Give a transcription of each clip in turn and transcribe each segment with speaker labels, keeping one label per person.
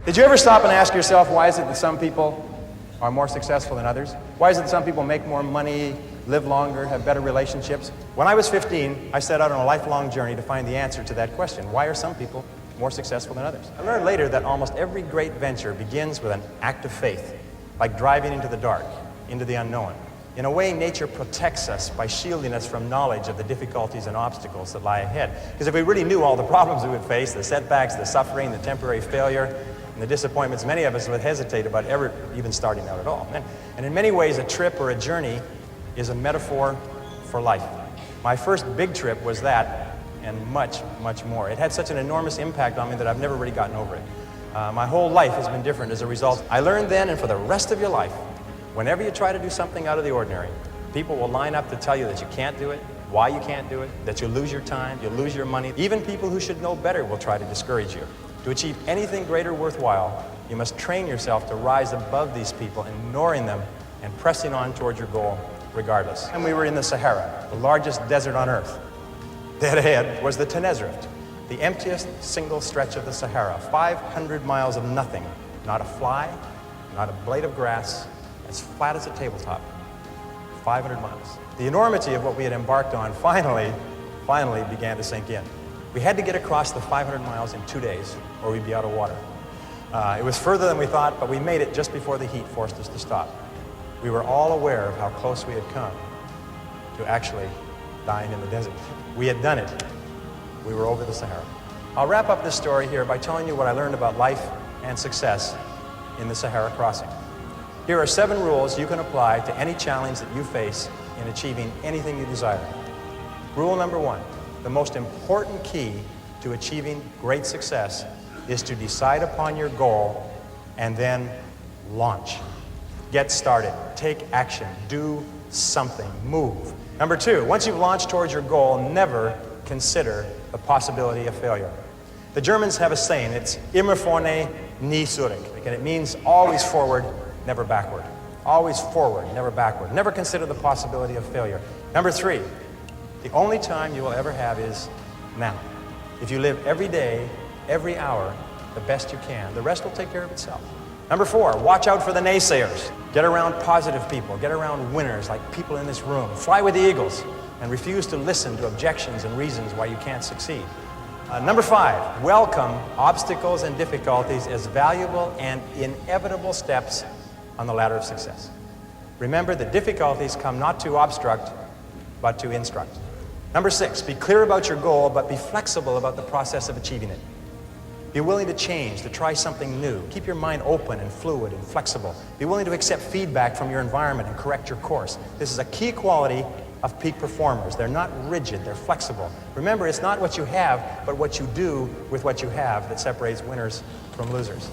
Speaker 1: Did you ever stop and ask yourself, why is it that some people are more successful than others? Why is it that some people make more money, live longer, have better relationships? When I was 15, I set out on a lifelong journey to find the answer to that question. Why are some people more successful than others? I learned later that almost every great venture begins with an act of faith, like driving into the dark, into the unknown. In a way, nature protects us by shielding us from knowledge of the difficulties and obstacles that lie ahead. Because if we really knew all the problems we would face, the setbacks, the suffering, the temporary failure, and the disappointments, many of us would hesitate about ever even starting out at all. And in many ways, a trip or a journey is a metaphor for life. My first big trip was that, and much, much more. It had such an enormous impact on me that I've never really gotten over it. My whole life has been different as a result. I learned then, and for the rest of your life, whenever you try to do something out of the ordinary, people will line up to tell you that you can't do it, why you can't do it, that you'll lose your time, you'll lose your money. Even people who should know better will try to discourage you. To achieve anything greater worthwhile, you must train yourself to rise above these people, ignoring them and pressing on towards your goal regardless. And we were in the Sahara, the largest desert on Earth. Dead ahead was the Tenerife, the emptiest single stretch of the Sahara, 500 miles of nothing, not a fly, not a blade of grass, as flat as a tabletop, 500 miles. The enormity of what we had embarked on finally began to sink in. We had to get across the 500 miles in 2 days, or we'd be out of water. It was further than we thought, but we made it just before the heat forced us to stop. We were all aware of how close we had come to actually dying in the desert. We had done it. We were over the Sahara. I'll wrap up this story here by telling you what I learned about life and success in the Sahara crossing. Here are 7 rules you can apply to any challenge that you face in achieving anything you desire. Rule number 1, the most important key to achieving great success is to decide upon your goal and then launch. Get started, take action, do something, move. Number 2, once you've launched towards your goal, never consider the possibility of failure. The Germans have a saying, it's immer vorne, nie zurück, and it means always forward, never backward. Always forward, never backward. Never consider the possibility of failure. Number 3, the only time you will ever have is now. If you live every day, every hour, the best you can, the rest will take care of itself. Number 4, watch out for the naysayers. Get around positive people. Get around winners like people in this room. Fly with the eagles and refuse to listen to objections and reasons why you can't succeed. Number 5, welcome obstacles and difficulties as valuable and inevitable steps on the ladder of success. Remember that difficulties come not to obstruct, but to instruct. Number 6, be clear about your goal, but be flexible about the process of achieving it. Be willing to change, to try something new. Keep your mind open and fluid and flexible. Be willing to accept feedback from your environment and correct your course. This is a key quality of peak performers. They're not rigid, they're flexible. Remember, it's not what you have, but what you do with what you have that separates winners from losers.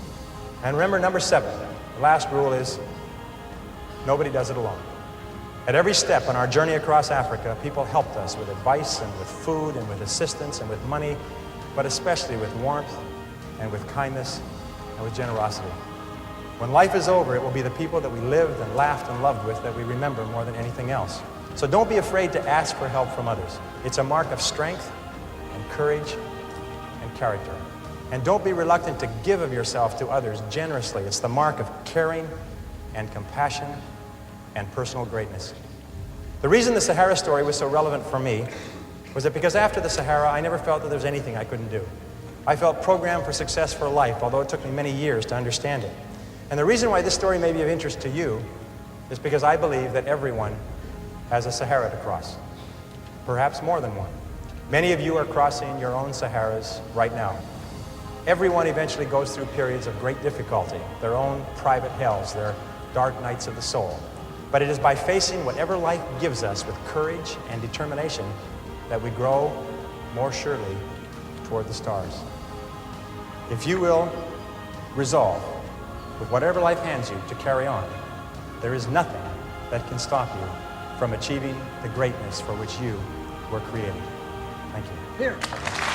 Speaker 1: And remember, number 7, the last rule is, nobody does it alone. At every step on our journey across Africa, people helped us with advice and with food and with assistance and with money, but especially with warmth and with kindness and with generosity. When life is over, it will be the people that we lived and laughed and loved with that we remember more than anything else. So don't be afraid to ask for help from others. It's a mark of strength and courage and character. And don't be reluctant to give of yourself to others generously. It's the mark of caring and compassion and personal greatness. The reason the Sahara story was so relevant for me was that because after the Sahara, I never felt that there was anything I couldn't do. I felt programmed for success for life, although it took me many years to understand it. And the reason why this story may be of interest to you is because I believe that everyone has a Sahara to cross, perhaps more than one. Many of you are crossing your own Saharas right now. Everyone eventually goes through periods of great difficulty, their own private hells, their dark nights of the soul. But it is by facing whatever life gives us with courage and determination that we grow more surely toward the stars. If you will resolve, with whatever life hands you, to carry on, there is nothing that can stop you from achieving the greatness for which you were created. Thank you.
Speaker 2: Here.